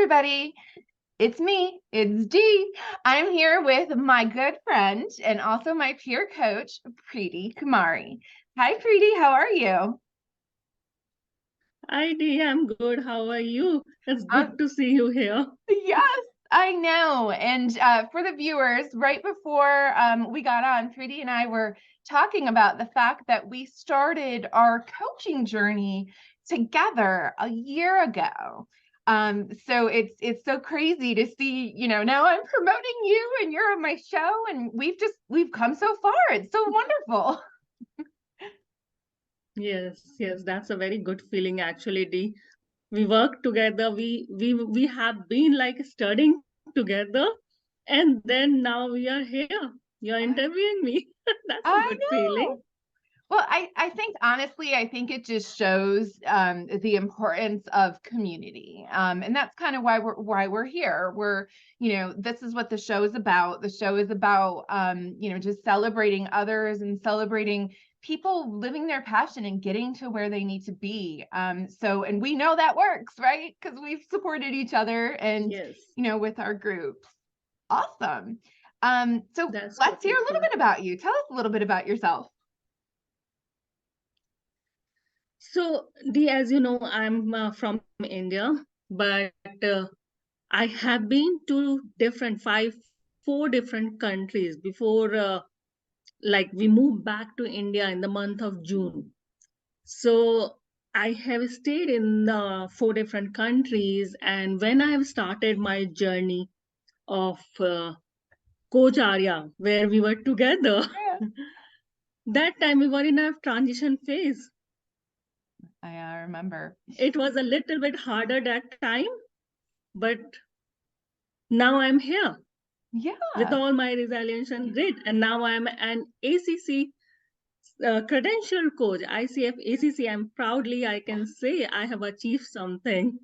everybody. It's me. It's Dee. I'm here with my good friend and also my peer coach, Preeti Kumari. Hi, Preeti. How are you? Hi, Dee, I'm good. How are you? It's Um, good to see you here. yes, I know. And for the viewers, right before we got on, Preeti and I were talking about the fact that we started our coaching journey together a year ago. So it's so crazy to see, now I'm promoting you and you're on my show and we've come so far. It's so wonderful. Yes, that's a very good feeling actually, Dee. We work together. We have been like studying together, and then now we are here. You're interviewing me. That's a I good feeling. know. Well, I think honestly, I think it just shows the importance of community, and that's kind of why we're here. This is what the show is about. The show is about just celebrating others and celebrating people living their passion and getting to where they need to be. And we know that works, right? Because we've supported each other and Yes, with our groups. Awesome. So that's let's hear totally a little true. bit about you. Tell us a little bit about yourself. So, Dee, as you know, I'm from India, but I have been to four different countries before. Like we moved back to India in the month of June. So I have stayed in four different countries, and when I have started my journey of Coach Arya, where we were together, Yeah. that time we were in a transition phase. I remember. It was a little bit harder that time, but now I'm here with Yeah. all my resilience and grit, and now I'm an ACC credentialed coach, ICF ACC. I'm proudly I can say I have achieved something,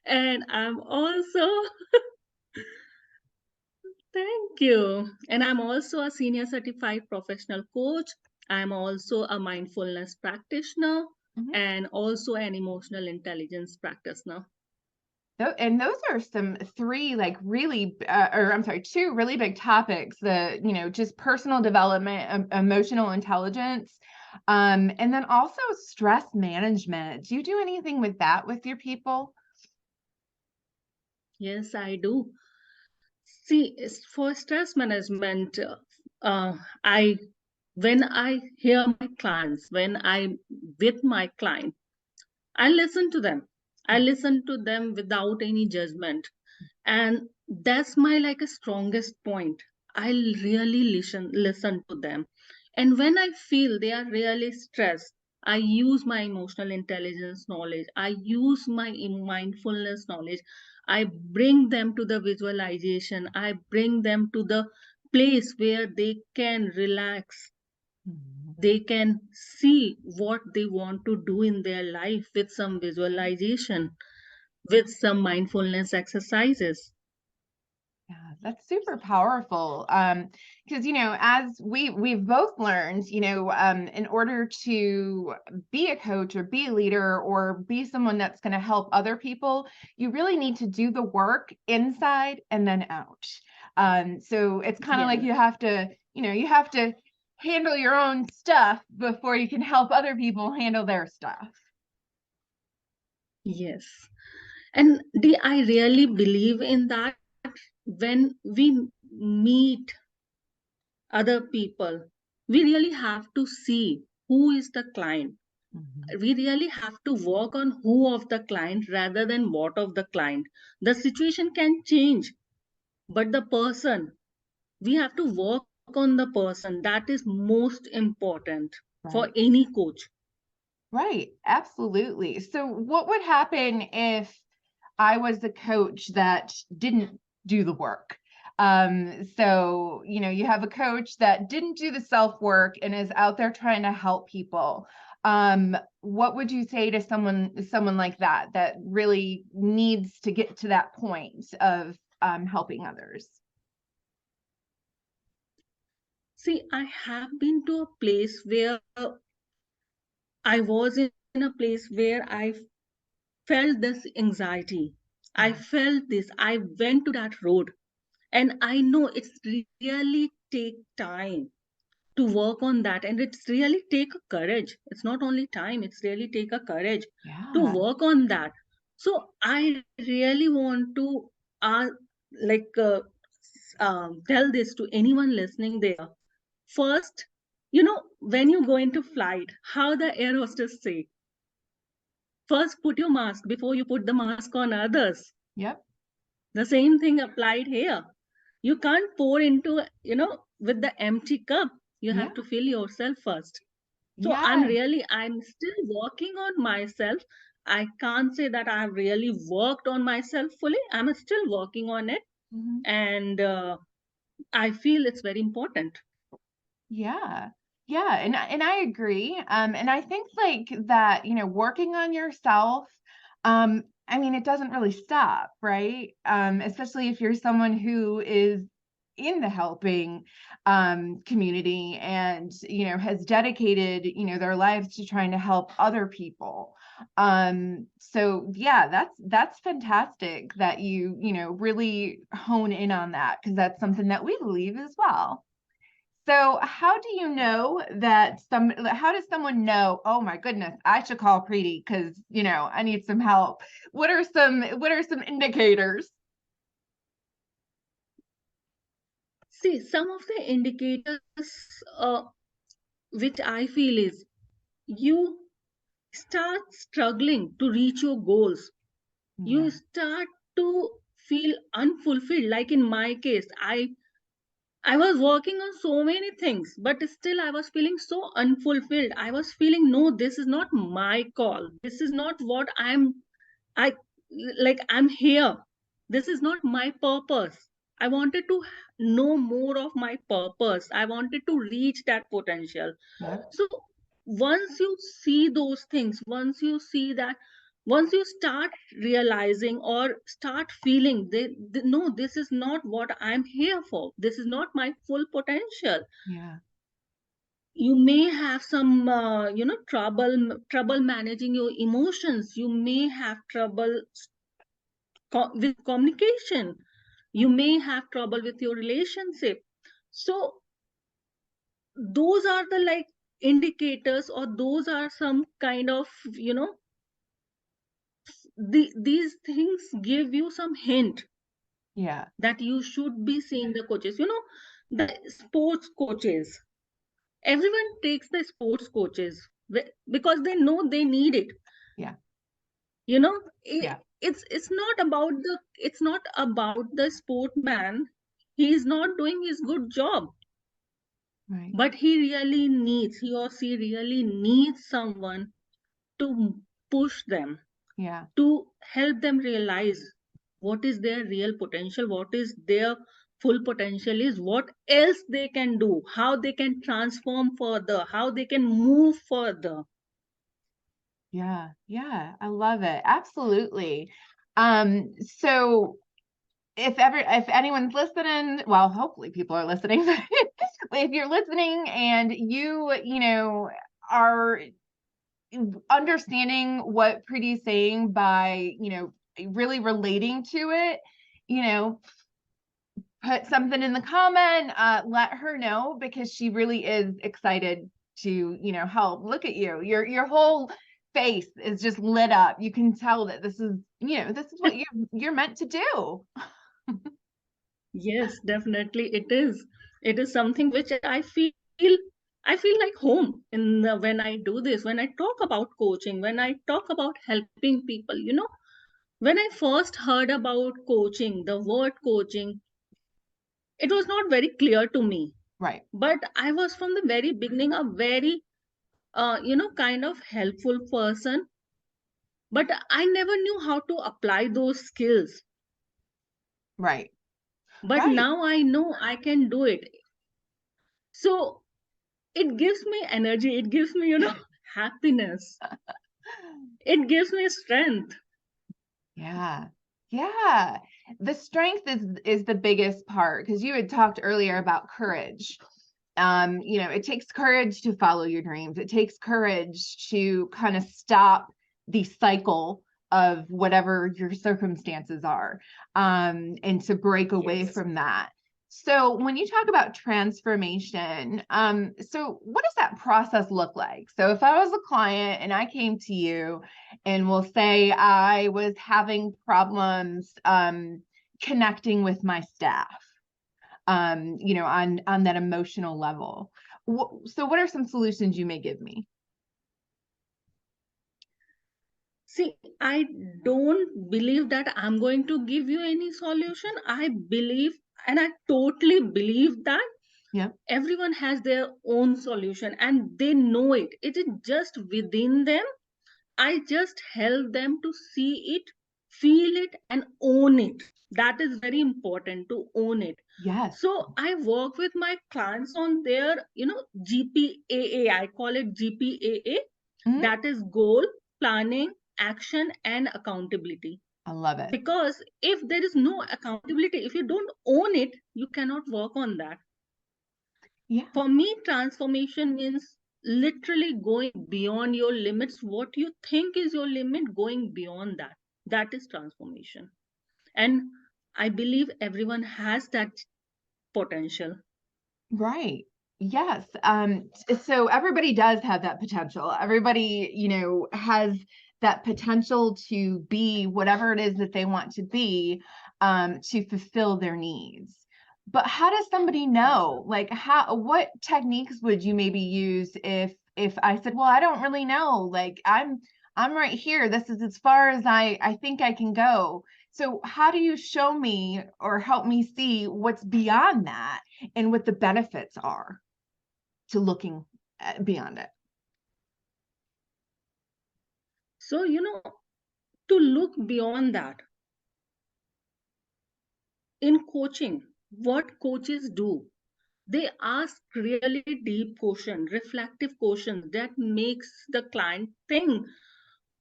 and I'm also thank you, and I'm also a senior certified professional coach. I'm also a mindfulness practitioner Mhm. and also an emotional intelligence practitioner. And those are some three like really, or I'm sorry, two really big topics. Just personal development, emotional intelligence, and then also stress management. Do you do anything with that with your people? Yes, I do. See, for stress management, I when I hear my clients, when I with my client, I listen to them. I listen to them without any judgment. And that's my like a strongest point. I really listen to them. And when I feel they are really stressed, I use my emotional intelligence knowledge. I use my mindfulness knowledge. I bring them to the visualization. I bring them to the place where they can relax, Mhm. they can see what they want to do in their life with some visualization, with some mindfulness exercises. Yeah, that's super powerful. Because as we've both learned, in order to be a coach or be a leader or be someone that's going to help other people, you really need to do the work inside and then out. So it's kind of like Yes, you have to handle your own stuff before you can help other people handle their stuff. yes. And I really believe in that when we meet other people, we really have to see who is the client. Mhm. We really have to work on who of the client rather than what of the client. The situation can change, but the person, we have to work on the person. That is most important for Right. any coach. Right, absolutely. So what would happen if I was the coach that didn't do the work? So, you have a coach that didn't do the self work and is out there trying to help people. What would you say to someone like that really needs to get to that point of helping others? See, I have been to a place where I was in a place where I felt this anxiety. I felt this. I went to that road, and I know it's really take time to work on that, and it's really take a courage. It's not only time, it's really take a courage to Yeah. work on that. So I really want to uh, like tell this to anyone listening there. First, when you go into flight, how the air hostess say, first put your mask before you put the mask on others. Yep. The same thing applied here. You can't pour into, with the empty cup. You Yeah. have to fill yourself first. So Yeah. I'm still working on myself. I can't say that I've really worked on myself fully. I'm still working on it. Mhm. And I feel it's very important. Yeah. Yeah, and I agree. And I think like that, working on yourself, I mean, it doesn't really stop, right? Especially if you're someone who is in the helping community and, has dedicated, their lives to trying to help other people. So yeah, that's fantastic that you really hone in on that because that's something that we believe as well. So how do you know that how does someone know, oh my goodness, I should call Preeti because, I need some help. What are some indicators? See, some of the indicators uh, which I feel is you start struggling to reach your goals. You Yeah. start to feel unfulfilled. Like in my case, I was working on so many things, but still I was feeling so unfulfilled. I was feeling, no, this is not my call. This is not what I I'm here. This is not my purpose. I wanted to know more of my purpose. I wanted to reach that potential. Yeah. So once you see those things, once you start realizing or start feeling no, this is not what I'm here for, this is not my full potential. Yeah. You may have some trouble managing your emotions. You may have trouble with communication. You may have trouble with your relationship. So those are the like indicators, or those are some kind of, these things give you some hint Yeah. that you should be seeing the coaches. The sports coaches, everyone takes the sports coaches because they know they need it. Yeah. you know Yeah. it's not about the sportman. He is not doing his good job, Right. but he or she really needs someone to push them, Yeah. to help them realize what is their real potential, what is their full potential, is what else they can do, how they can transform further, how they can move further. Yeah. Yeah. I love it. Absolutely. So if anyone's listening, well, hopefully people are listening, but if you're listening and are understanding what Preeti's saying by, really relating to it, you know, put something in the comment, let her know because she really is excited to, help. Look at you. Your whole face is just lit up. You can tell that this is what you're meant to do. Yes, definitely it is. It is something which I feel like home when I do this, when I talk about coaching, when I talk about helping people. When I first heard about coaching, the word coaching, it was not very clear to me. Right. But I was from the very beginning a very, kind of helpful person. But I never knew how to apply those skills. Right. But Right. now I know I can do it. So it gives me energy. It gives me, happiness. It gives me strength. Yeah. Yeah. The strength is the biggest part because you had talked earlier about courage. It takes courage to follow your dreams. It takes courage to kind of stop the cycle of whatever your circumstances are, and to break away Yes. from that. So when you talk about transformation, so what does that process look like? So if I was a client and I came to you and we'll say I was having problems connecting with my staff, you know, on that emotional level. So what are some solutions you may give me? See, I don't believe that I'm going to give you any solution. I believe, and I totally believe that Yeah. everyone has their own solution and they know it. It is just within them. I just help them to see it, feel it, and own it. That is very important, to own it. Yes. So I work with my clients on their, GPAA. I call it GPAA. Mhm. That is goal, planning, action, and accountability. I love it. Because if there is no accountability, if you don't own it, you cannot work on that. Yeah. For me, transformation means literally going beyond your limits. What you think is your limit, going beyond that. That is transformation. And I believe everyone has that potential. Right. Yes. So everybody does have that potential. Everybody, you know, has that potential to be whatever it is that they want to be, to fulfill their needs. But how does somebody know? Like, what techniques would you maybe use if I said, well, I don't really know. Like, I'm right here. This is as far as I think I can go. So how do you show me or help me see what's beyond that and what the benefits are to looking beyond it? So, to look beyond that, in coaching, what coaches do, they ask really deep questions, reflective questions that makes the client think,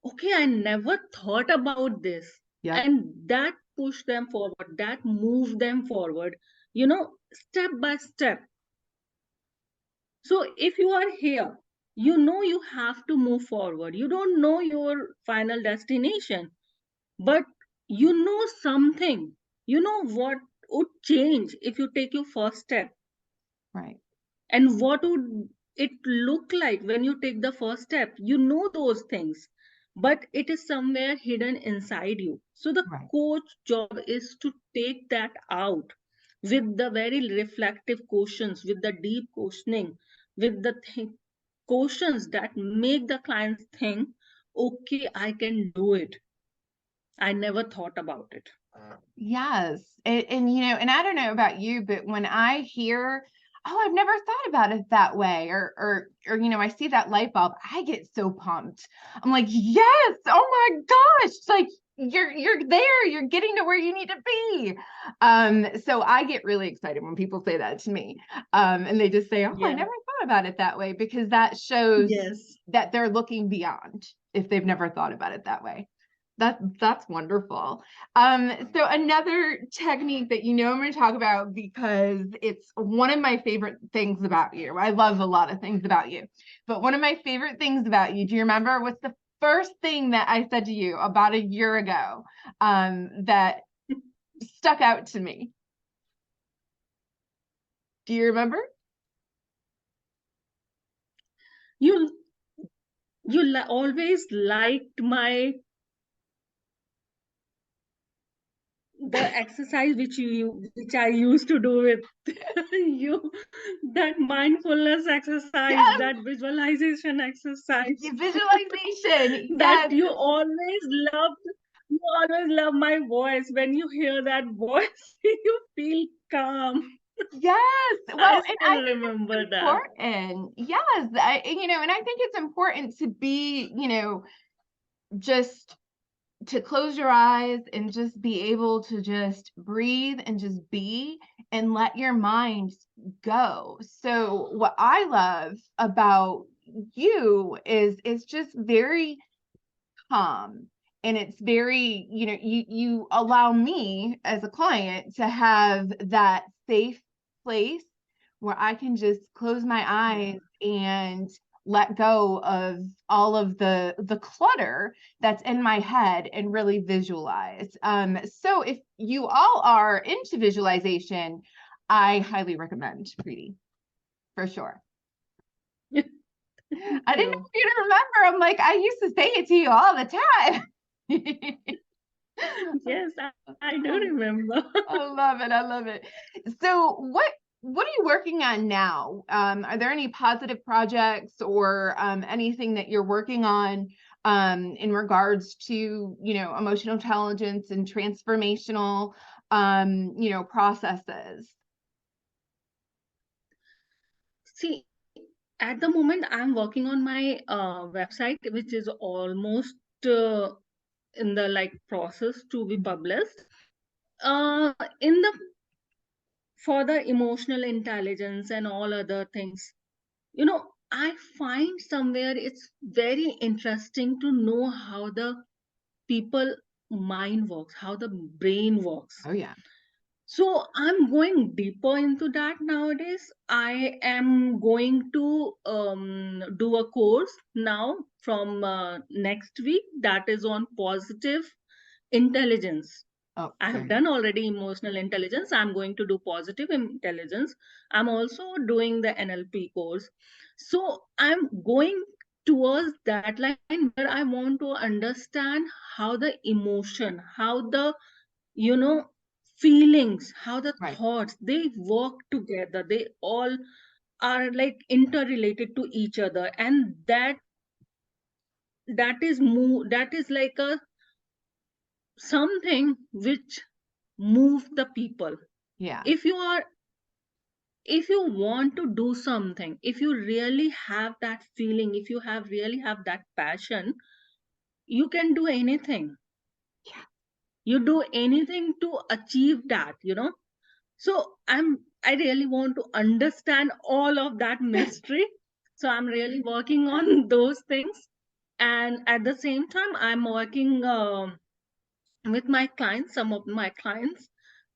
okay, I never thought about this. Yep. And that push them forward, that move them forward, step by step. So if you are here, you have to move forward. You don't know your final destination, but you know something. You know what would change if you take your first step, Right. and what would it look like when you take the first step. You know those things, but it is somewhere hidden inside you. So the Right. coach job is to take that out with the very reflective questions, with the deep questioning, with the questions that make the clients think, okay, I can do it. I never thought about it. Yes. And you know, and I don't know about you, but when I hear, oh, I've never thought about it that way, or you know, I see that light bulb, I get so pumped. I'm like, yes, oh my gosh, like you're there, you're getting to where you need to be. So I get really excited when people say that to me. And they just say, oh, I Yeah. never thought about it that way, because that shows Yes. that they're looking beyond if they've never thought about it that way. That's wonderful. So another technique that you know I'm going to talk about because it's one of my favorite things about you. I love a lot of things about you, but one of my favorite things about you, do you remember what's the first thing that I said to you about a year ago, that stuck out to me? Do you remember? You always liked the exercise which I used to do with you, that mindfulness exercise, Yes, that visualization exercise, visualization. that Yes, you always love my voice. When you hear that voice, you feel calm. yes. I Well, and I still think remember it's that. important. Yes, you know, and I think it's important to be, you know, just to close your eyes and just be able to just breathe and just be and let your mind go. So what I love about you is it's just very calm, and it's very, you know, you allow me as a client to have that safe place where I can just close my Yeah. eyes and let go of all of the clutter that's in my head and really visualize. So if you all are into visualization, I highly recommend Preeti, for sure. I didn't know if you to remember. I'm like, I used to say it to you all the time. Yes, I do remember. I love it. I love it. So what are you working on now? Are there any positive projects or anything that you're working on in regards to, you know, emotional intelligence and transformational, you know, processes? See, at the moment, I'm working on my website, which is almost in the like process to be published. In the for the emotional intelligence and all other things, you know, I find somewhere it's very interesting to know how the people mind works, how the brain works. Oh yeah. So I'm going deeper into that nowadays. I am going to do a course now from next week that is on positive intelligence. Oh, I have very done already emotional intelligence. I'm going to do positive intelligence. I'm also doing the NLP course. So I'm going towards that line where I want to understand how the emotion, how the, you know, feelings, how the right. thoughts, they work together. They all are like interrelated to each other. And that is like a something which move the people. Yeah. If you are, if you want to do something, if you really have that feeling, if you have really have that passion, you can do anything. Yeah. You do anything to achieve that, you know. So I really want to understand all of that mystery. So I'm really working on those things. And at the same time, I'm working with my clients, some of my clients,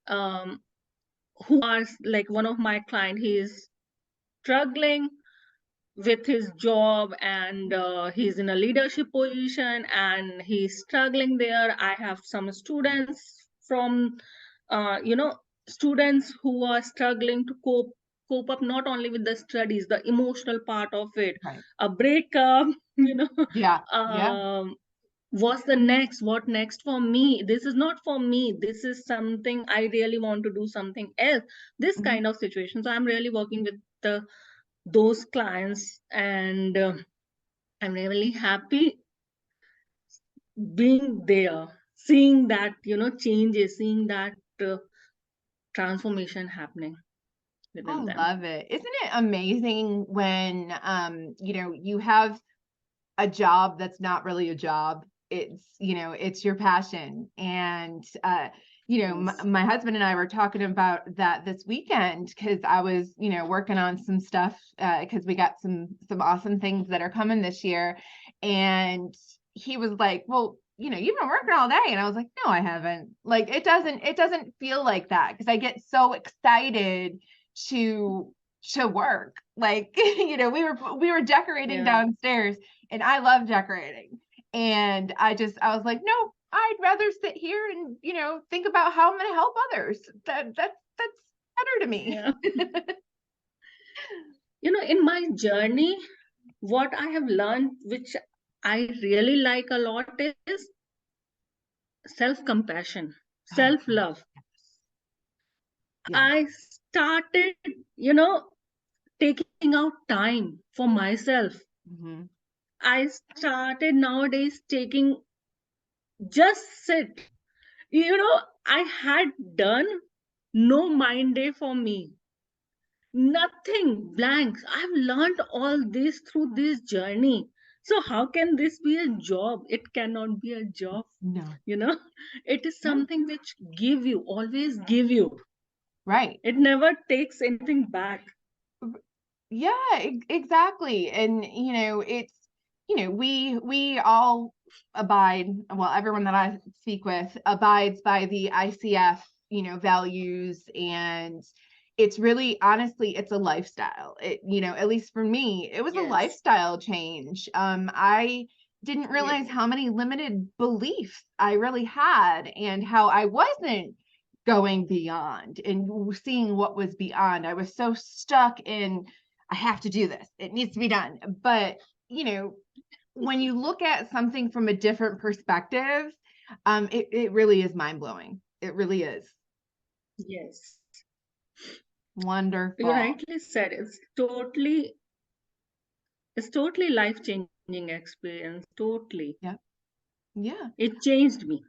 um, who are like one of my client, he is struggling with his job, and he's in a leadership position and he's struggling there. I have some students from you know, students who are struggling to cope up not only with the studies, the emotional part of it, Right. a breakup, you know, Yeah. Yeah. um what's the next, what next for me, this is not for me, this is something I really want to do something else, this Mhm. kind of situation. So I'm really working with those clients, and I'm really happy being there, seeing that, you know, changes, seeing that transformation happening I within them. love it. Isn't it amazing when you know, you have a job that's not really a job. It's, you know, it's your passion. And you know, Yes. my husband and I were talking about that this weekend because I was, you know, working on some stuff because we got some awesome things that are coming this year. And he was like, well, you know, you've been working all day. And I was like, no, I haven't. Like it doesn't feel like that because I get so excited to work. Like, you know, we were decorating Yeah. downstairs and I love decorating. And I was like, no, I'd rather sit here and, you know, think about how I'm going to help others. That's better to me. Yeah. You know, in my journey, what I have learned, which I really like a lot, is self compassion, Oh, self love. yeah. I started, you know, taking out time for myself. Hmm. I started nowadays taking, just sit. You know, I had done no mind day for me. Nothing, blanks. I've learned all this through this journey. So how can this be a job? It cannot be a job, No. you know. It is No. something which give you, always give you. Right. It never takes anything back. Yeah, exactly. And you know, it's, you know, we all abide, well, everyone that I speak with abides by the ICF, you know, values. And it's really, honestly, it's a lifestyle. At least for me, it was a Yes. lifestyle change. I didn't realize how many limited beliefs I really had and how I wasn't going beyond and seeing what was beyond. I was so stuck in, I have to do this. It needs to be done. But, when you look at something from a different perspective, it really is mind blowing. It really is. Yes. Wonderful. You rightly said it's totally life-changing experience. Totally. Yeah. Yeah. It changed me.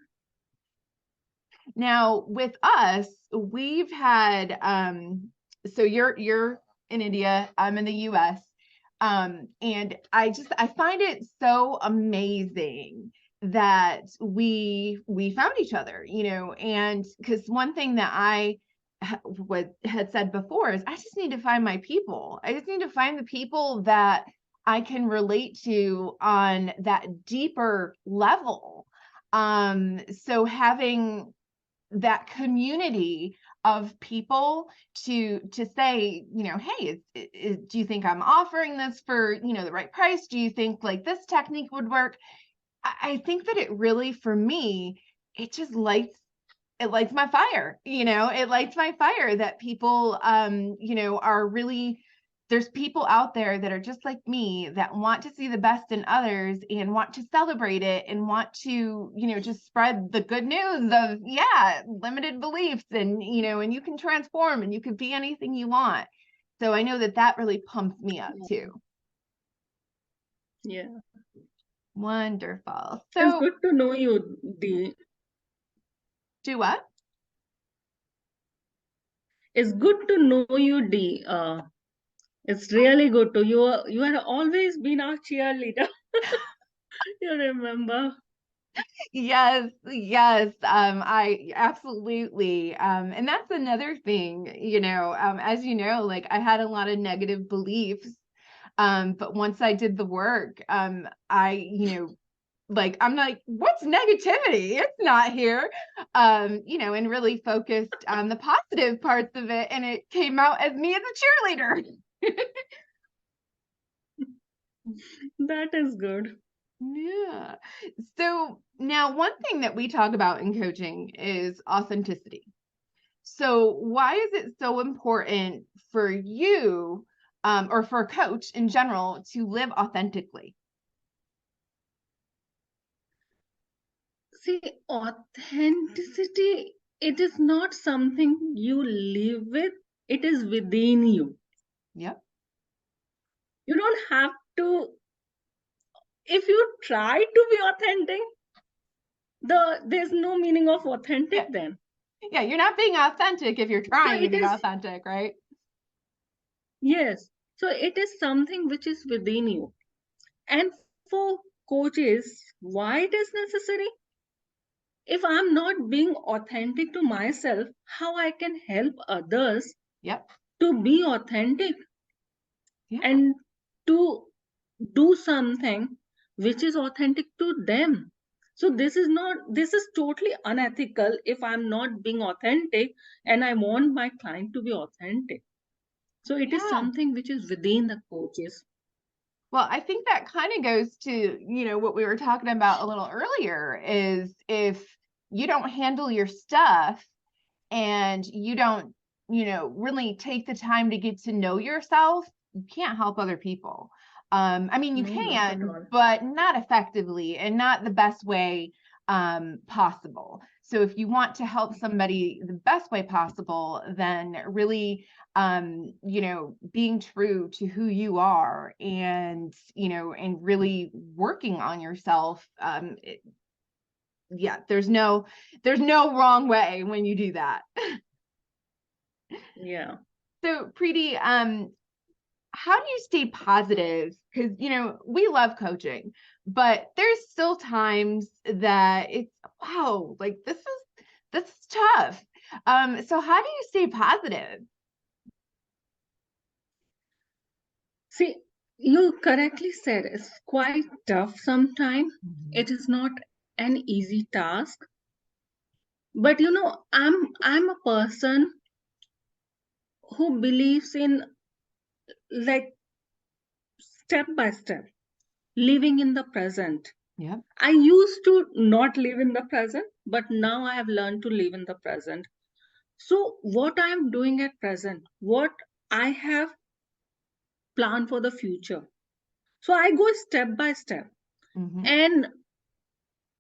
Now with us, we've had so you're in India, I'm in the US. And I find it so amazing that we found each other, and because one thing that I had said before is I just need to find my people. I just need to find the people that I can relate to on that deeper level. So having that community of people to say, hey, do you think I'm offering this for, the right price? Do you think like this technique would work? I think that it really, for me, it just lights my fire. It lights my fire that people are really, there's people out there that are just like me that want to see the best in others and want to celebrate it and want to, just spread the good news of, limited beliefs and, and you can transform and you can be anything you want. So I know that really pumps me up too. Yeah. Wonderful. It's So good to know you, Dee. do what? It's good to know you, Dee. It's really good to you have always been our cheerleader. You remember? Yes, I absolutely. And that's another thing, as you know, like I had a lot of negative beliefs. But once I did the work, I, like I'm like, what's negativity? It's not here. And really focused on the positive parts of it. And it came out as me as a cheerleader. That is good. Yeah. So now one thing that we talk about in coaching is authenticity. So why is it so important for you, or for a coach in general, to live authentically? See, authenticity, it is not something you live with, it is within you. Yep. You don't have to, if you try to be authentic, there's no meaning of authentic then. Yeah, you're not being authentic if you're trying to be authentic, right? Yes. So it is something which is within you. And for coaches, why it is necessary? If I'm not being authentic to myself, how I can help others Yep. to be authentic Yeah. and to do something which is authentic to them. So this is totally unethical if I'm not being authentic and I want my client to be authentic. So it is Yeah. something which is within the coaches. Well, I think that kind of goes to, what we were talking about a little earlier is if you don't handle your stuff and you don't, really take the time to get to know yourself, you can't help other people. I mean, you No, not at can, all. but not effectively and not the best way possible. So if you want to help somebody the best way possible, then really, being true to who you are and, and really working on yourself. Yeah, there's no wrong way when you do that. Yeah. So Preeti, how do you stay positive? Because, we love coaching, but there's still times that it's, wow, like this is tough. So how do you stay positive? See, you correctly said it's quite tough sometimes. Mhm. It is not an easy task. But I'm a person who believes in like step by step, living in the present. Yep. I used to not live in the present, but now I have learned to live in the present. So, what I am doing at present, what I have planned for the future. So, I go step by step Mm-hmm. and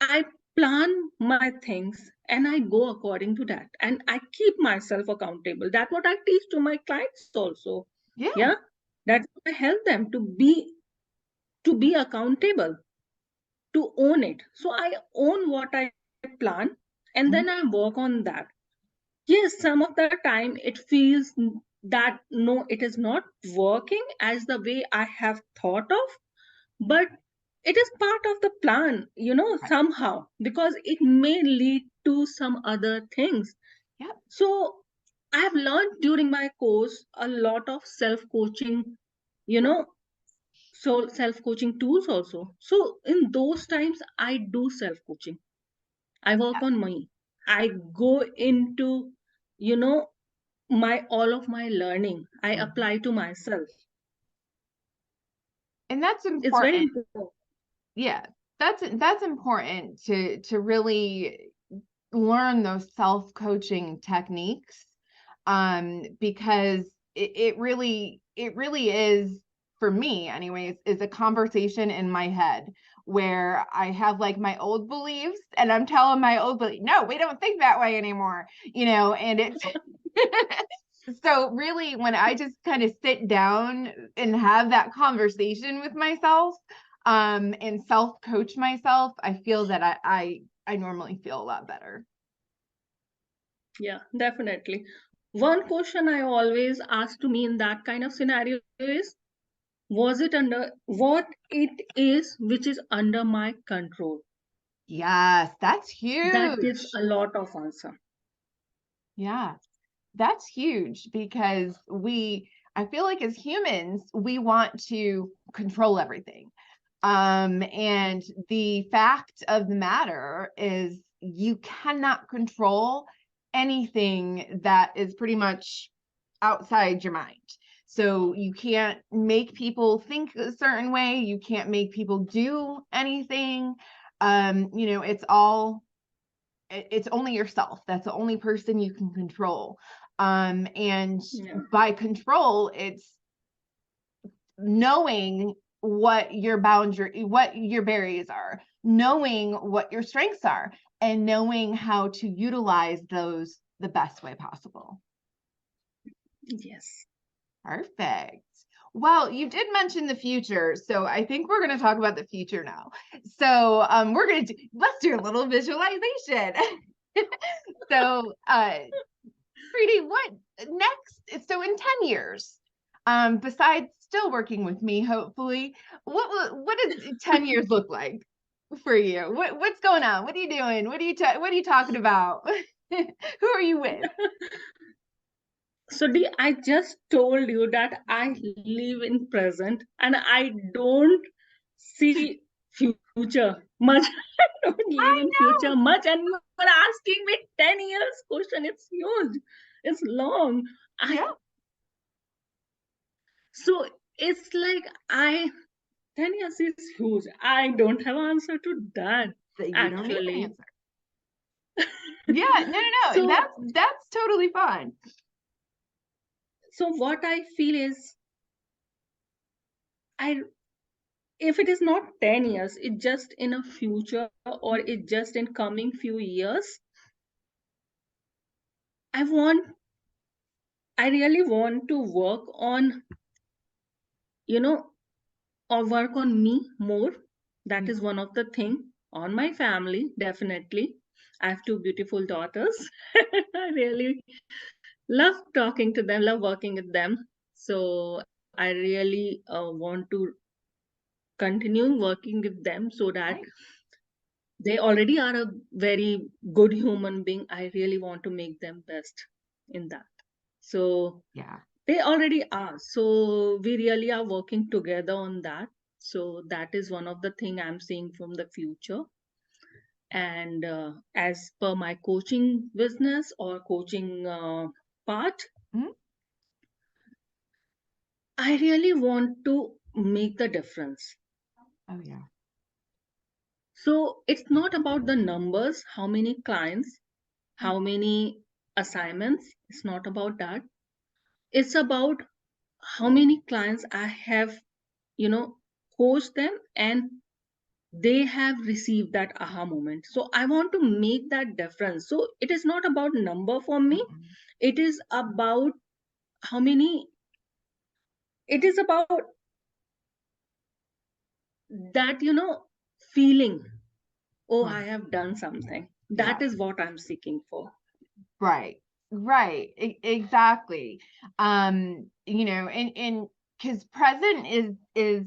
I plan my things and I go according to that. And I keep myself accountable. That's what I teach to my clients also. Yeah. Yeah. That's what I help them to be accountable, to own it. So I own what I plan and then Mhm. I work on that. Yes, some of the time it feels that no, it is not working as the way I have thought of, but it is part of the plan, Right. somehow, because it may lead to some other things. Yep. So I have learned during my course a lot of self coaching, you know, so self coaching tools also. So in those times, I do self coaching. I work Yep. on me. I go into, you know, my all of my learning. I Mhm. apply to myself. And that's It's very important. important. Yeah. That's important to really learn those self-coaching techniques, because it really is, for me anyways, is a conversation in my head where I have like my old beliefs and I'm telling my old belief, no, we don't think that way anymore, and it's so really when I just kind of sit down and have that conversation with myself, and self coach myself, I feel that I normally feel a lot better. Yeah, definitely. One question I always ask to me in that kind of scenario is, was it under what it is which is under my control? Yes, that's That gives huge. a lot of answer. Yeah, that's huge because I feel like as humans, we want to control everything. And the fact of the matter is you cannot control anything that is pretty much outside your mind. So you can't make people think a certain way, you can't make people do anything. It's only yourself. That's the only person you can control. And Yeah. by control, it's knowing what your barriers are, knowing what your strengths are, and knowing how to utilize those the best way possible. Yes. Perfect. Well, you did mention the future, so I think we're going to talk about the future now. So, let's do a little visualization. So, Preeti, what next? So in 10 years, besides still working with me, hopefully, what does 10 years look like for you? What's going on? What are you doing? What are you talking about? Who are you with? So I just told you that I live in present and I don't see future much. I don't live I in future know. much, and you are asking me 10 years question. It's huge. It's long. I Yeah. so it's like I 10 years is huge. I don't have answer to that So you don't need an actually. answer. Yeah, no. So That's totally fine. what I feel is I if it is not 10 years, it just in a future or it just in coming few years, I want I really want to work on, you know, or work on me more. That Yeah. is one of the thing. On my family, definitely. I have two beautiful daughters. I really love talking to them, love working with them. So I really want to continue working with them so that Right. they already are a very good human being. I really want to make them best in that. So Yeah. they already are. So we really are working together on that. So that is one of the thing I'm seeing from the future. And as per my coaching business or coaching part, Mhm. I really want to make the difference. Oh yeah. So it's not about the numbers, how many clients, how many assignments. It's not about that. It's about how many clients I have, coached them and they have received that aha moment. So I want to make that difference. So it is not about number for me. Mm-mm. It is about how many, it is about that, feeling, oh, I Right. have done something. Yeah. That is what I'm seeking for. Right. Right. Exactly. And because present is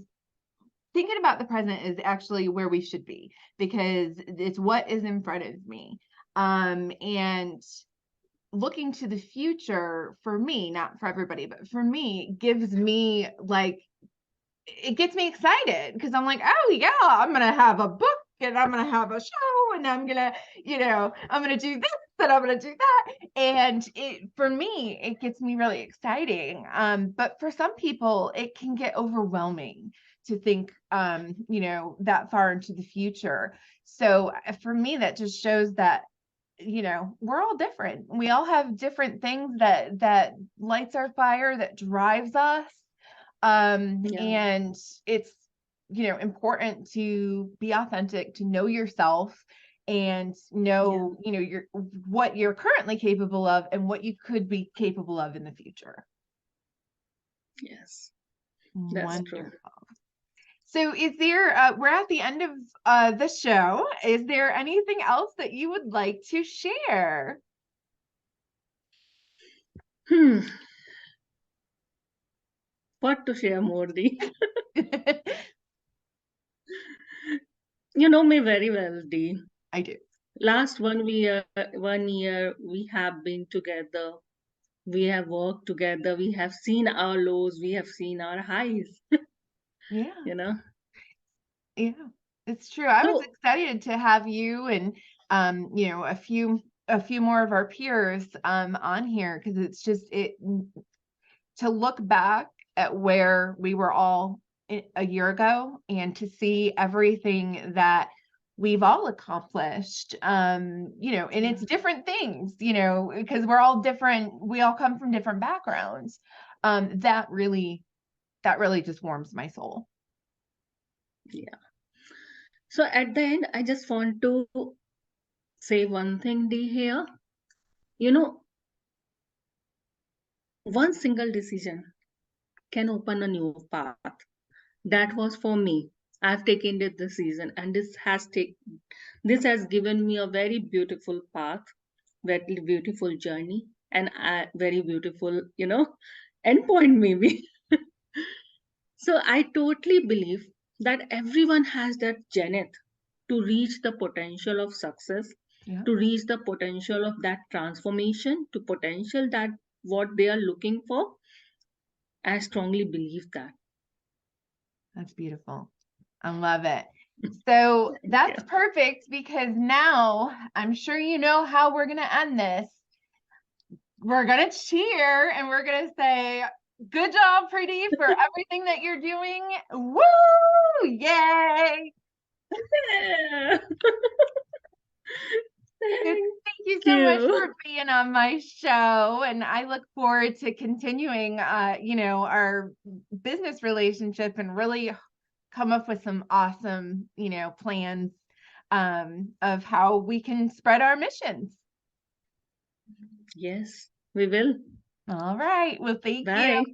thinking about the present is actually where we should be, because it's what is in front of me. And looking to the future, for me, not for everybody, but for me, gives me like, it gets me excited because I'm like, oh yeah, I'm gonna have a book and I'm gonna have a show and I'm gonna do this and I'm gonna do that. And it, for me, it gets me really exciting. But for some people, it can get overwhelming to think that far into the future. So for me, that just shows that we're all different. We all have different things that lights our fire, that drives us. Yeah, And it's important to be authentic, to know yourself, and yeah, know your what you're currently capable of and what you could be capable of in the future. yes, that's true. Wonderful. So is there we're at the end of the show. Is there anything else that you would like to share? Hmm, what to share, Mordi? You know me very well, Dee. I do. Last 1 year, we have been together. We have worked together. We have seen our lows. We have seen our highs. Yeah. You know. Yeah, it's true. I was So excited to have you and a few more of our peers on here, because it's just to look back at where we were all a year ago and to see everything that we've all accomplished, and yeah, it's different things, because we're all different, we all come from different backgrounds. That really just warms my soul. yeah. So at the end, I just want to say one thing, Dee, here. You know, one single decision can open a new path. That was for me. I've taken this decision, and this has given me a very beautiful path, very beautiful journey, and a very beautiful, endpoint maybe. So I totally believe that everyone has that zenith to reach the potential of success, Yeah, to reach the potential of that transformation, to potential that what they are looking for. I strongly believe that. that's beautiful. I love it. So Yeah. that's perfect, because now I'm sure you know how we're going to end this. We're going to cheer and we're going to say, good job, Preeti, for everything that you're doing. Woo! Yay! Yeah. Thank Thank you so much you. for being on my show. And I look forward to continuing, our business relationship and really come up with some awesome, plans of how we can spread our missions. Yes, we will. All right. Well, thank you. Bye.